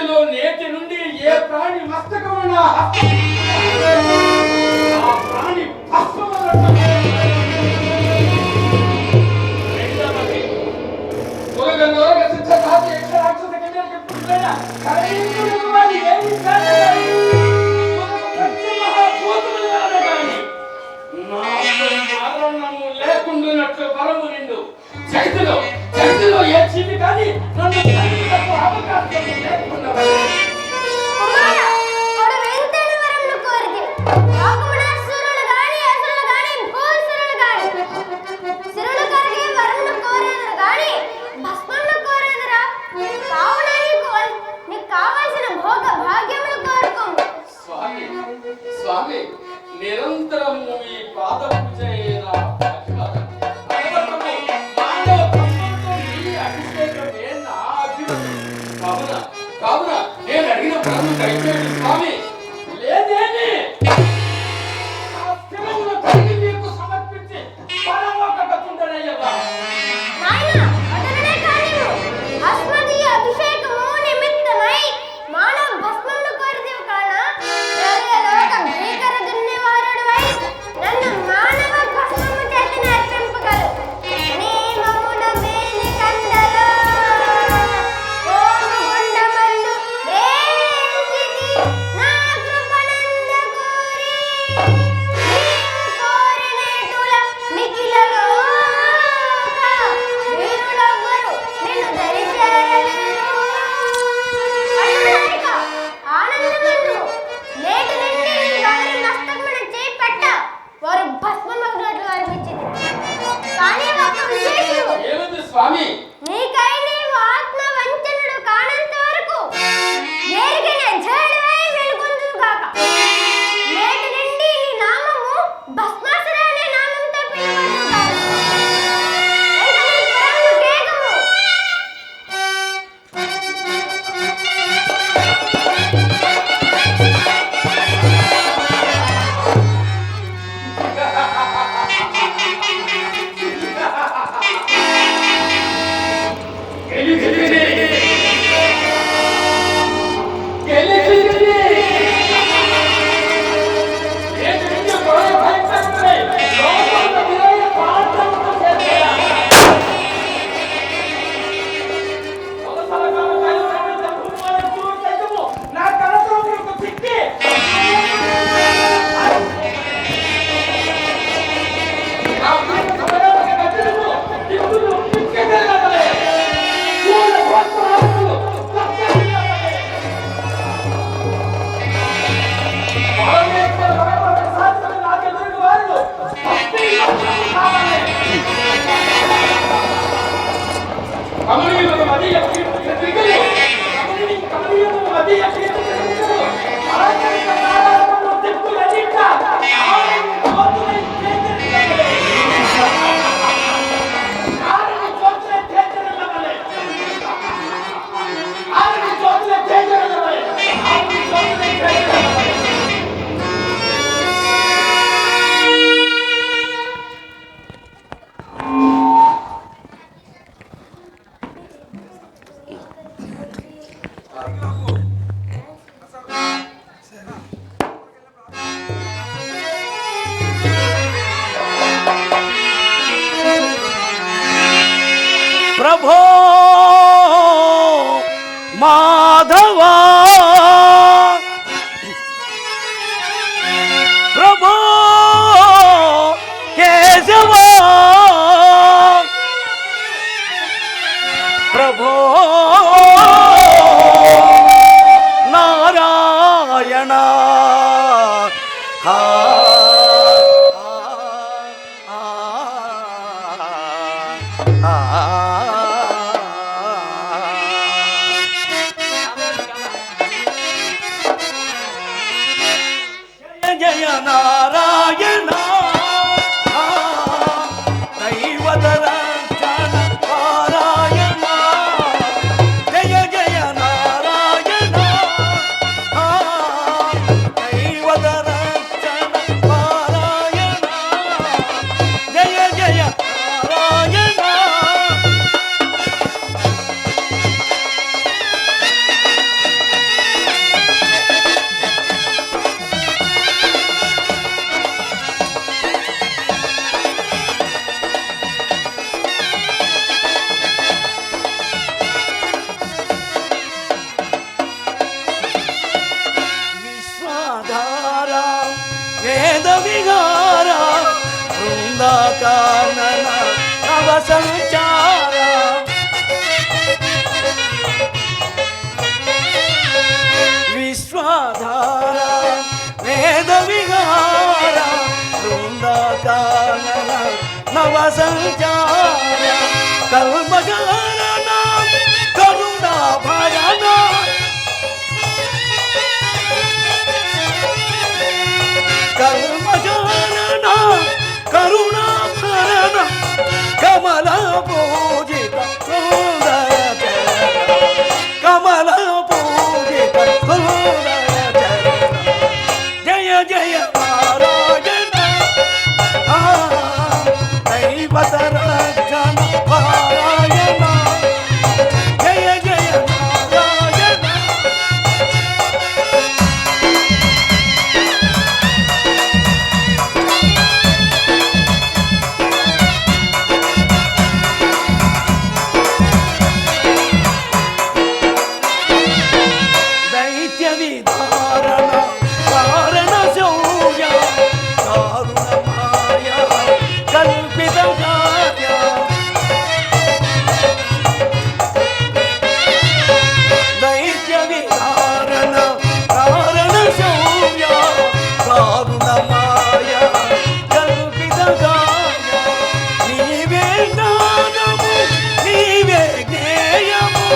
చైతులో నేటి నుండి ఏ ప్రాణి మస్తకమున ఆ ప్రాణి లేకుండానట్లు బలము నిండు చైతులో చైతులో ఏ చీమి కానీ నన్ను అవకాశం లేకుండా స్వామి నిరంతరము ఈ పాద పూజ కావున నేను అడిగిన పనులు దయచేయండి స్వామి లేదేని మీకు సమర్పించి పరమోకటుండనయ్యా స్వామి प्रभो माधवा प्रभो केशवा प्रभो नारायण जय नारायण दैवतर जन पारायण जय जय नारायण दैवतर जन पारायण जय जय नारायण సంచార విశ్వాధార వేద విహార బృందాకానన నవ సంచార కల్మజానన కరుణా భజన కల్మజానన కరుణా భరణ కమల పూజిత సుందర కమల పూజిత సుందర జయ జయ నారాయణ దైవత రక్షణ పారాయణ జయ జయ నారాయణ దైత్య విధారణ కారణ శౌర్య దారుణ మాయ కల్పిత కార్య దైత్య విధారణ కారణ శౌర్య దారుణ మాయ కల్పిత కార్య నీవే జ్ఞానము నీవే జ్ఞేయము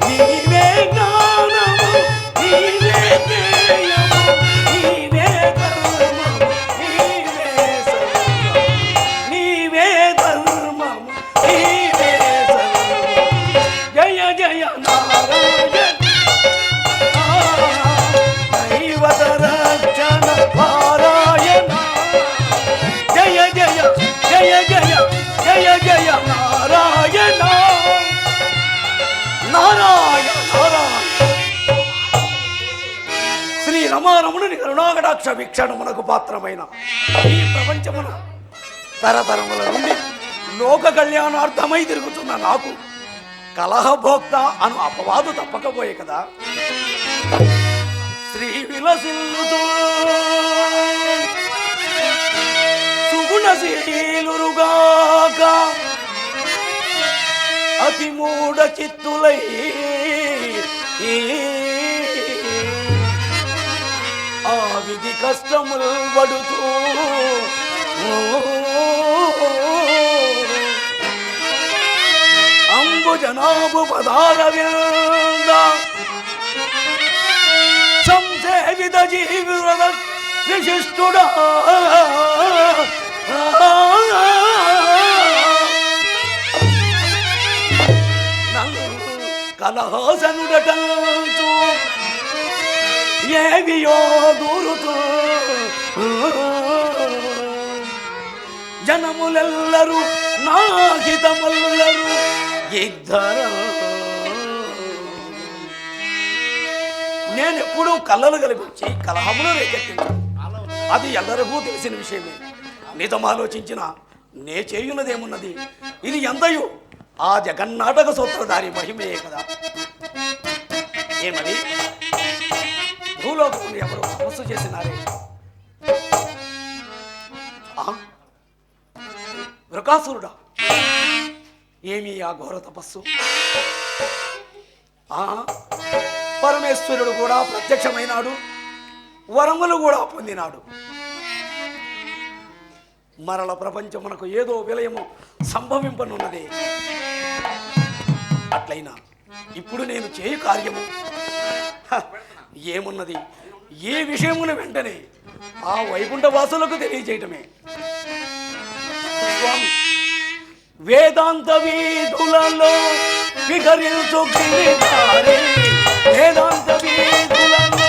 నీవే జ్ఞానము నీవే జ్ఞేయము నీవే ధర్మము నీవే సర్వము నీవే ధర్మము నీవే సర్వము జయ జయ నారాయణ దైవత రక్షణ పారాయణ జయ జయ జయ జయ జయ జయ నారాయణ నారాయణ నారాయణ శ్రీ రమారముని కరుణాకటాక్ష వీక్షణమునకు పాత్రమైన ఈ ప్రపంచమున తరతరముల నుండి లోక కళ్యాణార్థమై తిరుగుతున్న నాకు కలహభోక్త అను అపవాదు తప్పకపోయే కదా శ్రీ విలసిల్లుతో సుగుణశీలురుగాక అతి మూఢ చిత్తులై ఆ విధి కష్టములు పడుతూ అంబుజనాభు పదార వింద సంసేవిత జీవిత విశిష్టుడా కలహాసనుడటంచు ఏవియో దూరుతూ జనములెల్లరూ నాహితముల్లరు ఇద్దర నేనెప్పుడూ కళ్ళలు కల్పించి కలహములు రేకెత్తించాను. అది ఎల్లరికూ తెలిసిన విషయమే. నిజం ఆలోచించిన నే చేయున్నదేమున్నది? ఇది ఎంతయు ఆ జగన్నాటక సూత్రధారి మహిమే కదా. ఏమది భూలోకమును ఎవరు తపస్సు చేసినారే? వృకాసురుడా, ఏమి ఆ ఘోర తపస్సు? పరమేశ్వరుడు కూడా ప్రత్యక్షమైనాడు, వరములు కూడా పొందినాడు. మరల ప్రపంచమునకు ఏదో విలయము సంభవింపనున్నదే. అట్లయినా ఇప్పుడు నేను చేయు కార్యము ఏమున్నది? ఏ విషయమును వెంటనే ఆ వైకుంఠ వాసులకు తెలియజేయటమే. స్వామి, వేదాంత వీధులలో విహరించు గిరిధారి, వేదాంత వీధులలో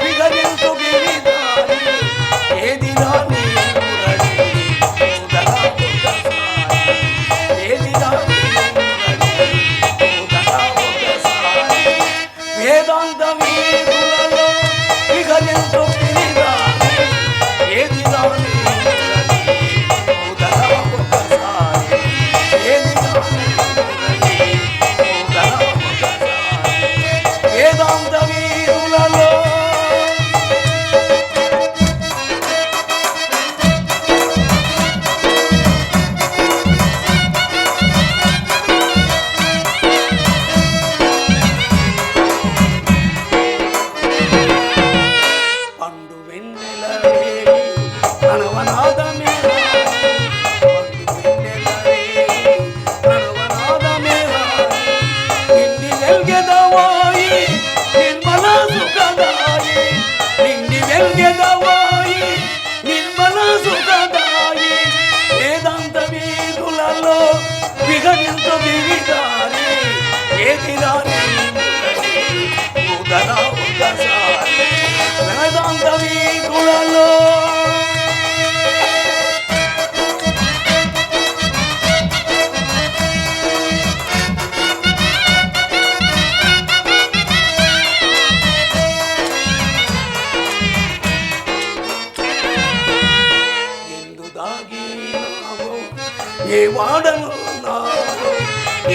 విహరించు గిరిధారి, ఏది రాని మురళి ఉదరా ఒకసారి, ఏది రాని మురళి ఉదరా ఒకసారి, వేదాంత వీధులలో విహరించు గిరిధారి, ఏది రాని మురళి ఉదరా ఒకసారి, ఏది రాని మురళి ఉదరా ఒకసారి, వేదాంత ప్రణవనాదమే ప్రణవనాదమే నిండి వెల్గెదవాయి నిర్మల సుఖదాయి నిండి వెల్గెదవాయి నిర్మల సుఖదాయి వేదాంత వీధులలో విహరించు వివిధాని ఏదిరాని ముదల ఒకసారి వేదాంత వీధులలో ఎందు దాగినావో ఏ వాడను నావో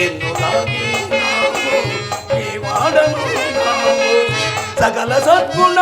ఎందు దాగినావో ఏ వాడను నావో సకల సద్గుణ